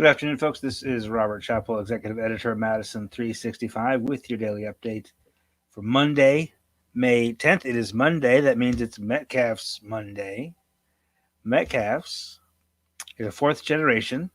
Good afternoon, folks. This is Robert Chappell, Executive Editor of Madison365 with your daily update for Monday, May 10th. It is Monday. That means it's Metcalfe's Monday. Metcalfe's is a fourth generation,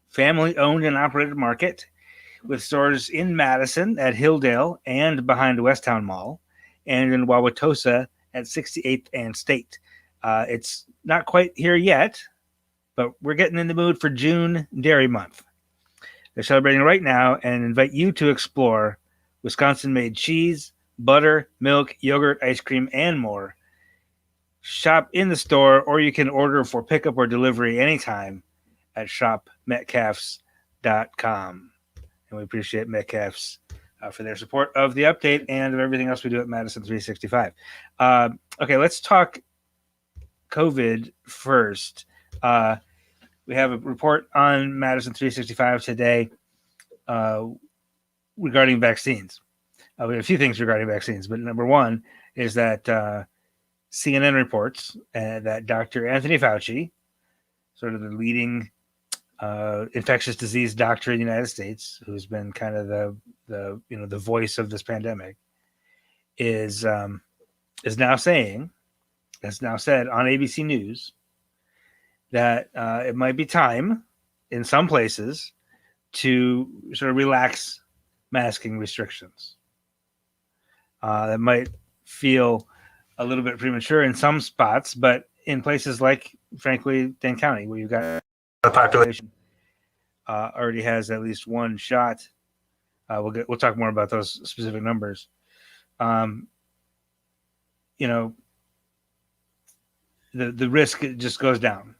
family owned and operated market with stores in Madison at Hilldale and behind Westtown Mall, and in Wauwatosa at 68th and State. It's not quite here yet, but we're getting in the mood for June Dairy Month. They're celebrating right now and invite you to explore Wisconsin-made cheese, butter, milk, yogurt, ice cream, and more. Shop in the store, or you can order for pickup or delivery anytime at shopmetcalfs.com. And we appreciate Metcalfs for their support of the update and of everything else we do at Madison 365. Okay, let's talk COVID first. We have a report on Madison 365 today regarding vaccines. We have a few things regarding vaccines, but number one is that CNN reports that Dr. Anthony Fauci, sort of the leading infectious disease doctor in the United States, who's been kind of the voice of this pandemic, is now saying, has now said on ABC News, that it might be time in some places to sort of relax masking restrictions. That might feel a little bit premature in some spots, but in places like, frankly, Dane County, where you've got the population already has at least one shot. We'll talk more about those specific numbers. The risk just goes down.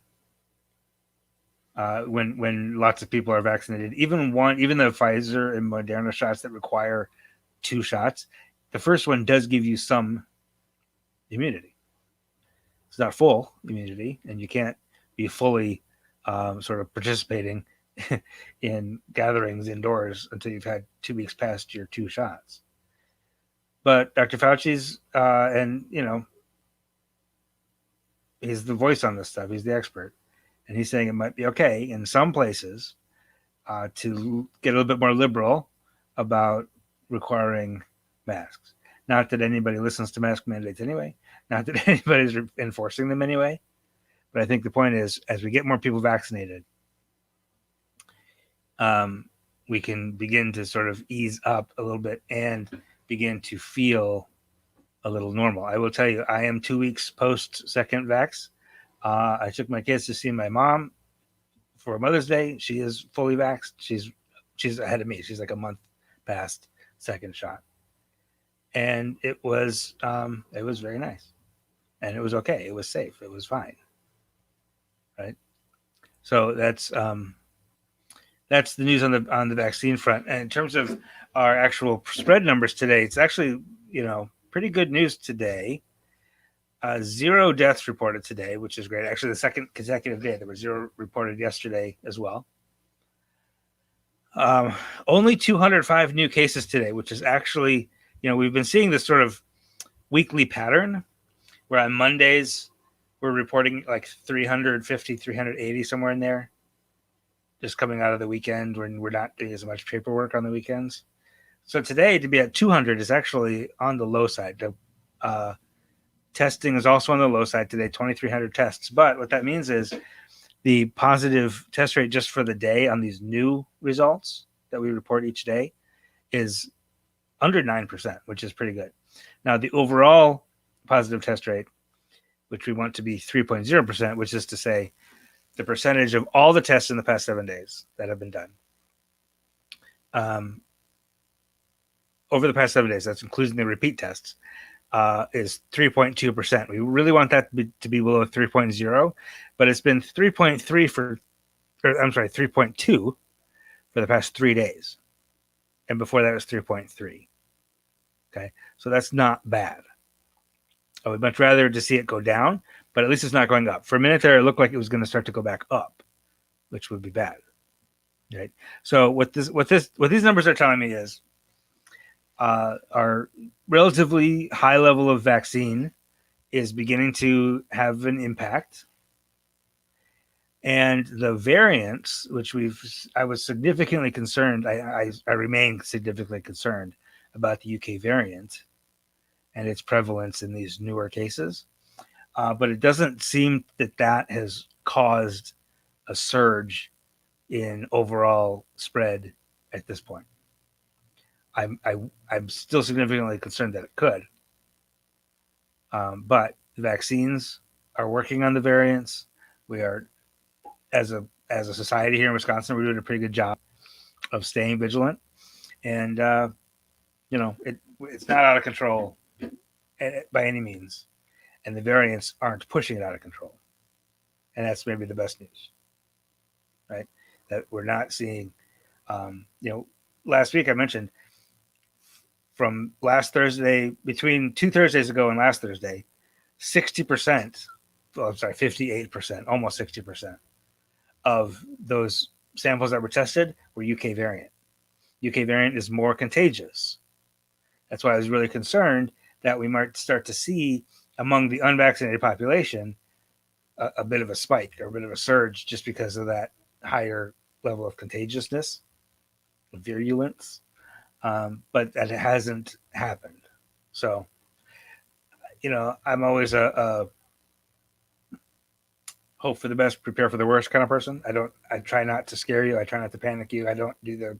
When lots of people are vaccinated, even the Pfizer and Moderna shots that require 2 shots, the first one does give you some immunity. It's not full immunity, and you can't be fully sort of participating in gatherings indoors until you've had 2 weeks past your 2 shots. But Dr. Fauci's, he's the voice on this stuff. He's the expert. And he's saying it might be okay in some places to get a little bit more liberal about requiring masks. Not that anybody listens to mask mandates anyway. Not that anybody's enforcing them anyway. But I think the point is, as we get more people vaccinated, we can begin to sort of ease up a little bit and begin to feel a little normal. I will tell you, I am 2 weeks post second vax. I took my kids to see my mom for Mother's Day. She is fully vaxxed. She's ahead of me. She's like a month past second shot, and it was very nice, and it was okay. It was safe. It was fine. Right. So that's the news on the vaccine front. And in terms of our actual spread numbers today, it's actually pretty good news today. 0 deaths reported today, which is great. Actually, the second consecutive day. There were 0 reported yesterday as well. Only 205 new cases today, which is actually, we've been seeing this sort of weekly pattern where on Mondays we're reporting like 350, 380, somewhere in there, just coming out of the weekend when we're not doing as much paperwork on the weekends. So today to be at 200 is actually on the low side. Testing is also on the low side today, 2,300 tests. But what that means is the positive test rate just for the day on these new results that we report each day is under 9%, which is pretty good. Now, the overall positive test rate, which we want to be 3.0%, which is to say the percentage of all the tests in the past 7 days that have been done. Over the past 7 days, that's including the repeat tests, is 3.2%. We really want that to be below 3.0, but it's been 3.2 for the past 3 days. And before that, it was 3.3. Okay, so that's not bad. I would much rather to see it go down, but at least it's not going up. For a minute there, it looked like it was going to start to go back up, which would be bad. Right. So what these numbers are telling me is our relatively high level of vaccine is beginning to have an impact. And the variants, which I was significantly concerned. I remain significantly concerned about the UK variant and its prevalence in these newer cases. But it doesn't seem that has caused a surge in overall spread at this point. I'm still significantly concerned that it could. But vaccines are working on the variants. We are, as a society here in Wisconsin, we're doing a pretty good job of staying vigilant, and it's not out of control by any means, and the variants aren't pushing it out of control, and that's maybe the best news, right? That we're not seeing. Last week I mentioned from last Thursday, between 2 Thursdays ago and last Thursday, 60%, well, I'm sorry, 58%, almost 60% of those samples that were tested were UK variant. UK variant is more contagious. That's why I was really concerned that we might start to see among the unvaccinated population a bit of a spike or a bit of a surge just because of that higher level of contagiousness, virulence. But that hasn't happened. So, I'm always a hope for the best, prepare for the worst kind of person. I try not to scare you. I try not to panic you. I don't do the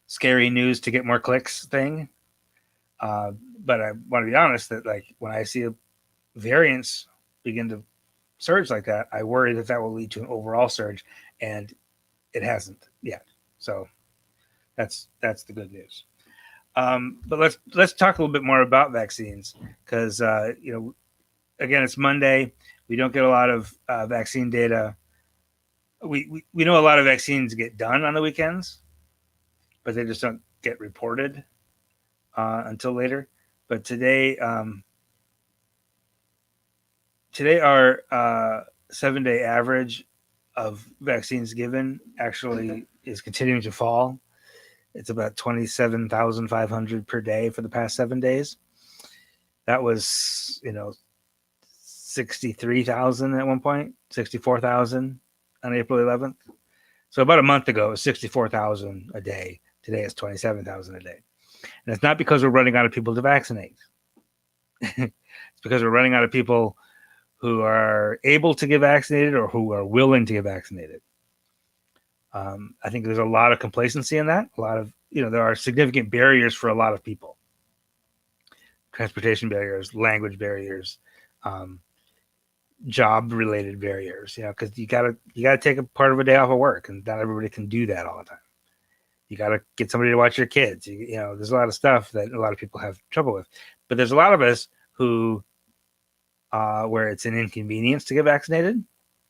scary news to get more clicks thing. But I want to be honest that, like, when I see variants begin to surge like that, I worry that will lead to an overall surge, and it hasn't yet. So that's the good news. But let's talk a little bit more about vaccines, because again, it's Monday. We don't get a lot of vaccine data. We know a lot of vaccines get done on the weekends, but they just don't get reported until later. But today our 7-day average of vaccines given actually is continuing to fall. It's about 27,500 per day for the past 7 days. That was, 63,000 at one point, 64,000 on April 11th. So about a month ago, it was 64,000 a day. Today it's 27,000 a day. And it's not because we're running out of people to vaccinate. It's because we're running out of people who are able to get vaccinated or who are willing to get vaccinated. I think there's a lot of complacency in that. A lot of, there are significant barriers for a lot of people. Transportation barriers, language barriers, job-related barriers. Because you gotta take a part of a day off of work, and not everybody can do that all the time. You gotta get somebody to watch your kids. There's a lot of stuff that a lot of people have trouble with. But there's a lot of us who, where it's an inconvenience to get vaccinated.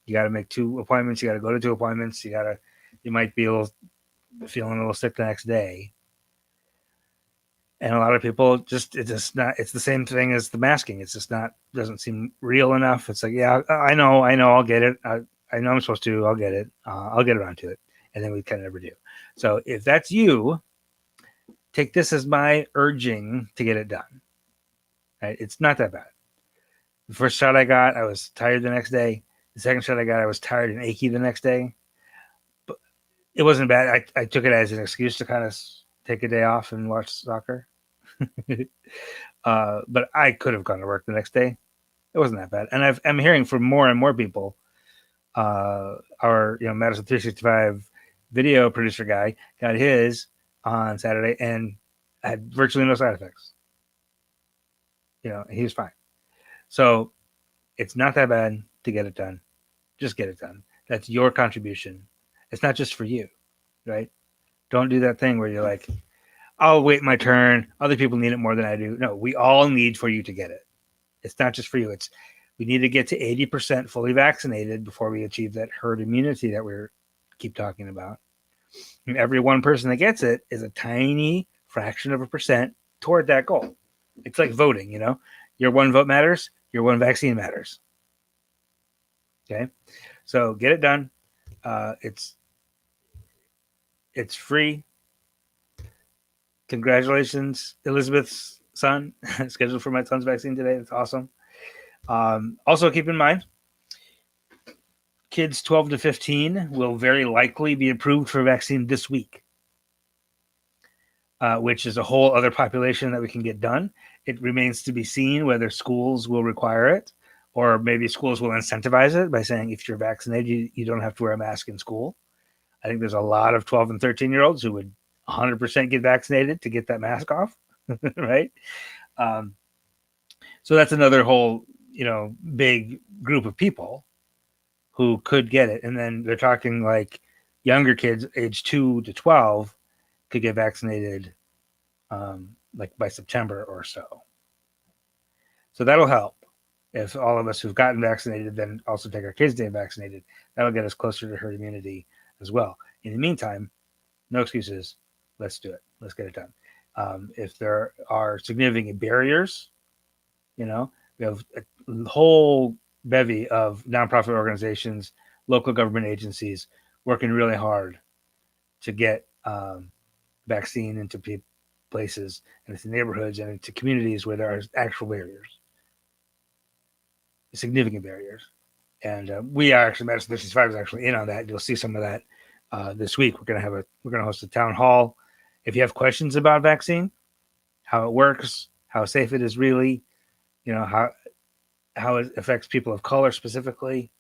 You got to make 2 appointments. You got to go to 2 appointments. You might be feeling a little sick the next day. And a lot of people it's the same thing as the masking. It's just doesn't seem real enough. It's like, yeah, I know, I'll get it. I know I'm supposed to, I'll get it. I'll get around to it. And then we kind of never do. So if that's you, take this as my urging to get it done. Right? It's not that bad. The first shot I got, I was tired the next day. The second shot I got, I was tired and achy the next day. But it wasn't bad. I took it as an excuse to kind of take a day off and watch soccer. But I could have gone to work the next day. It wasn't that bad. And I'm hearing from more and more people. Our Madison365 video producer guy got his on Saturday and had virtually no side effects. He was fine. So it's not that bad to get it done. Just get it done. That's your contribution. It's not just for you, right? Don't do that thing where you're like, I'll wait my turn. Other people need it more than I do. No, we all need for you to get it. It's not just for you. We need to get to 80% fully vaccinated before we achieve that herd immunity that we keep talking about. And every one person that gets it is a tiny fraction of a percent toward that goal. It's like voting, Your one vote matters. Your one vaccine matters. Okay? So get it done. It's free. Congratulations, Elizabeth's son. Scheduled for my son's vaccine today. That's awesome. Also, keep in mind, kids 12 to 15 will very likely be approved for vaccine this week, which is a whole other population that we can get done. It remains to be seen whether schools will require it, or maybe schools will incentivize it by saying if you're vaccinated, you don't have to wear a mask in school. I think there's a lot of 12 and 13-year-olds who would 100% get vaccinated to get that mask off, right? So that's another whole, big group of people who could get it. And then they're talking like younger kids, age 2 to 12, could get vaccinated like by September or so. So that'll help. If all of us who've gotten vaccinated then also take our kids to get vaccinated, that'll get us closer to herd immunity as well. In the meantime, no excuses. Let's do it. Let's get it done. If there are significant barriers, we have a whole bevy of nonprofit organizations, local government agencies working really hard to get vaccine into places and into neighborhoods and into communities where there are actual barriers, significant barriers. And we are actually, Madison365 is actually in on that. You'll see some of that this week. We're going to host a town hall. If you have questions about vaccine, how it works, how safe it is really, how it affects people of color specifically,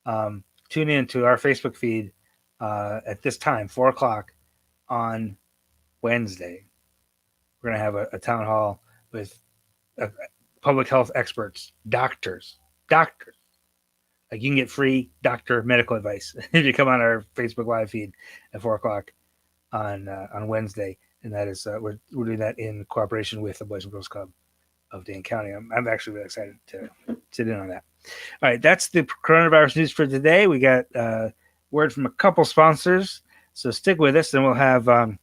tune in to our Facebook feed at this time, 4:00 on Wednesday. We're going to have a town hall with public health experts, doctors. Like you can get free doctor medical advice if you come on our Facebook live feed at 4:00 on Wednesday, and that is we're doing that in cooperation with the Boys and Girls Club of Dane County. I'm actually really excited to sit in on that. All right, that's the coronavirus news for today. We got word from a couple sponsors, so stick with us, and we'll have a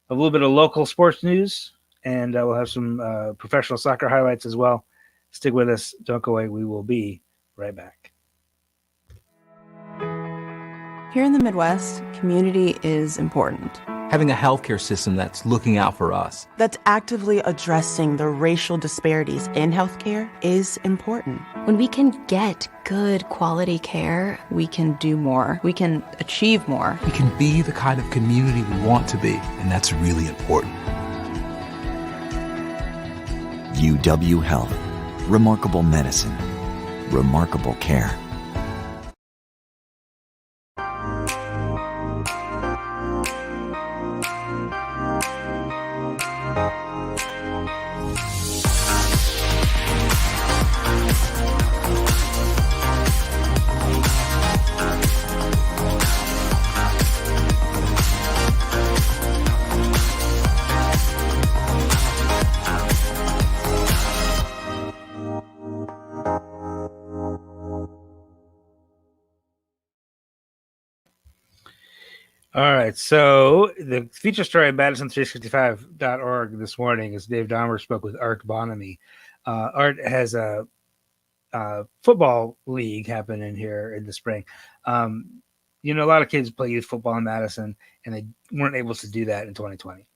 little bit of local sports news, and we'll have some professional soccer highlights as well. Stick with us. Don't go away. We will be right back. Here in the Midwest, community is important. Having a healthcare system that's looking out for us, that's actively addressing the racial disparities in healthcare is important. When we can get good quality care, we can do more. We can achieve more. We can be the kind of community we want to be, and that's really important. UW Health. Remarkable medicine. Remarkable care. All right, so the feature story at Madison365.org this morning is Dave Dahmer spoke with Art Bonamy. Art has a football league happening here in the spring. A lot of kids play youth football in Madison, and they weren't able to do that in 2020.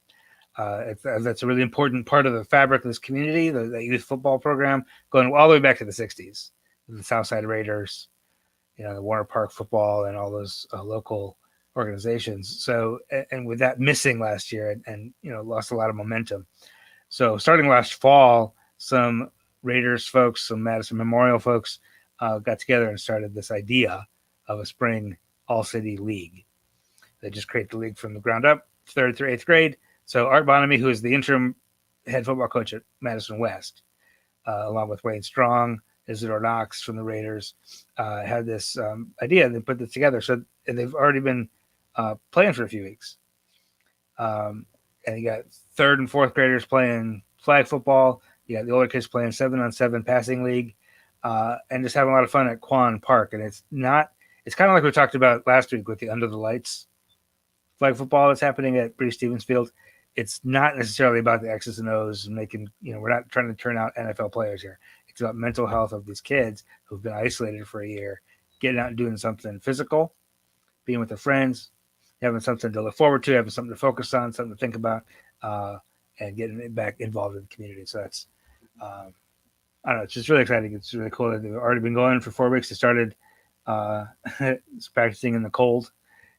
That's a really important part of the fabric of this community, the youth football program, going all the way back to the 60s. The Southside Raiders, the Warner Park football, and all those local organizations. So, and with that missing last year and lost a lot of momentum. So starting last fall, some Raiders folks, some Madison Memorial folks got together and started this idea of a spring all-city league. They just create the league from the ground up, 3rd through 8th grade. So Art Bonamy, who is the interim head football coach at Madison West, along with Wayne Strong, Isidore Knox from the Raiders, had this idea and they put this together. So and they've already been playing for a few weeks. And you got 3rd and 4th graders playing flag football. You got the older kids playing 7-on-7 passing league, and just having a lot of fun at Quan Park. And it's kind of like we talked about last week with the Under the Lights flag football that's happening at Bree Stevens Field. It's not necessarily about the X's and O's and making, we're not trying to turn out NFL players here. It's about mental health of these kids who've been isolated for a year, getting out and doing something physical, being with their friends, having something to look forward to, having something to focus on, something to think about, and getting back involved in the community. So that's, I don't know, it's just really exciting. It's really cool that they've already been going for 4 weeks. They started practicing in the cold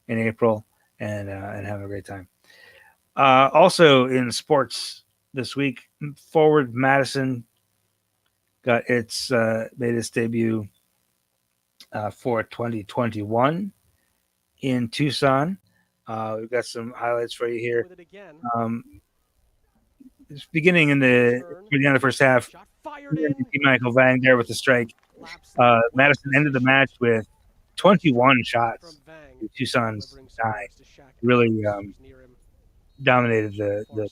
in April and having a great time. Also in sports this week, forward Madison got its made its debut for 2021 in Tucson. We've got some highlights for you here. It's beginning in the first half. Michael Vang there with the strike. Madison ended the match with 21 shots. Tucson's 9 really dominated the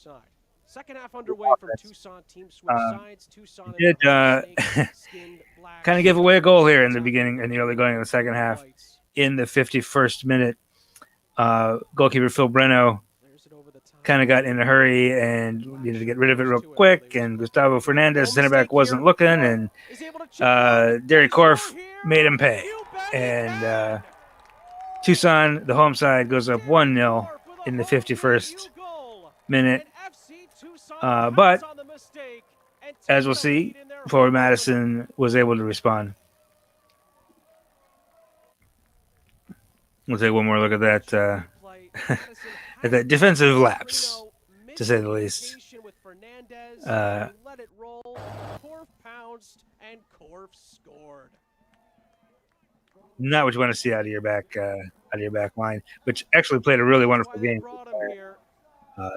second half underway from Tucson. Team switch sides. Tucson did kind of give away a goal here in the beginning, in the early going of the second half. In the 51st minute, goalkeeper Phil Breno kind of got in a hurry and needed to get rid of it real quick. And Gustavo Fernandez, center back, wasn't looking, and Derry Korf made him pay. And Tucson, the home side, goes up 1-0 in the 51st minute. But as we'll see, forward Madison was able to respond. We'll take one more look at that at that defensive lapse, to say the least. Not what you want to see out of your back line, which actually played a really wonderful game.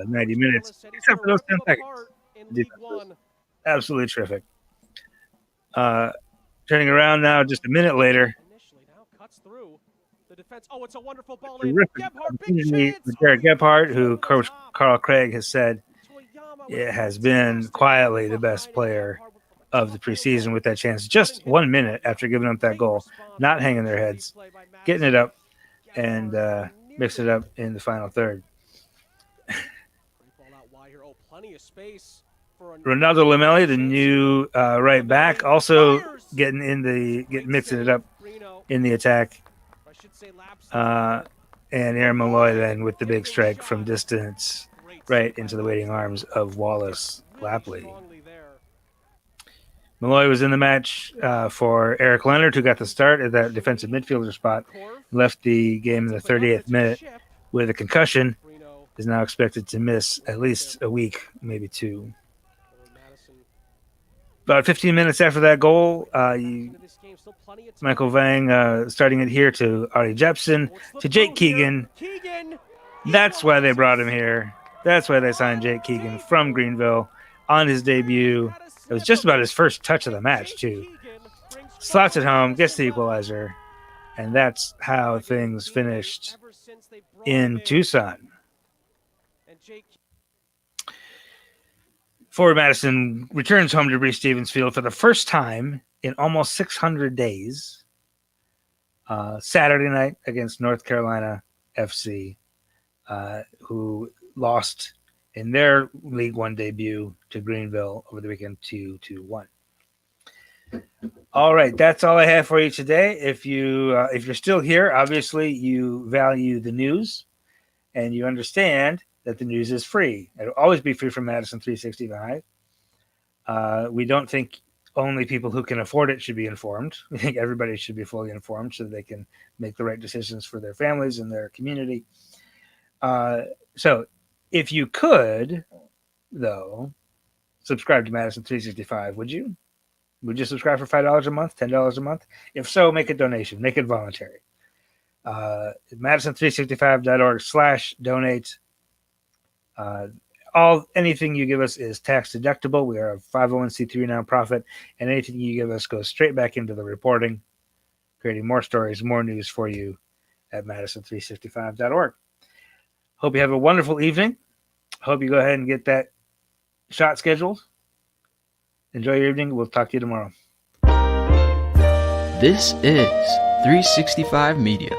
90 minutes, except for those 10 seconds. Absolutely terrific. Turning around now, just a minute later. It's a wonderful ball with Derek Gebhardt, who Coach Carl Craig has said has been quietly the best player of the preseason with that chance. Just 1 minute after giving up that goal, not hanging their heads, getting it up, and mix it up in the final third. Ronaldo Lamelli, the new right back, also getting mixing it up in the attack. And Aaron Malloy then with the big strike from distance right into the waiting arms of Wallace Lapley. Malloy was in the match for Eric Leonard, who got the start at that defensive midfielder spot, left the game in the 38th minute with a concussion, is now expected to miss at least a week, maybe 2. About 15 minutes after that goal, Michael Vang starting it here to Ari Jepsen, to Jake Keegan. That's why they brought him here. That's why they signed Jake Keegan from Greenville on his debut. It was just about his first touch of the match, too. Slots it home, gets the equalizer, and that's how things finished in Tucson. Forward Madison returns home to Breese Stevens Field for the first time in almost 600 days. Saturday night against North Carolina FC, who lost in their League One debut to Greenville over the weekend 2-1. All right, that's all I have for you today. If you're still here, obviously you value the news and you understand that the news is free. It'll always be free from Madison365. We don't think only people who can afford it should be informed. We think everybody should be fully informed so that they can make the right decisions for their families and their community. So if you could, though, subscribe to Madison365, would you? Would you subscribe for $5 a month, $10 a month? If so, make a donation. Make it voluntary. Madison365.org/donate. Anything you give us is tax deductible. We are a 501c3 nonprofit, and anything you give us goes straight back into the reporting, creating more stories, more news for you at Madison365.org. Hope you have a wonderful evening. Hope you go ahead and get that shot scheduled. Enjoy your evening. We'll talk to you tomorrow. This is 365 Media.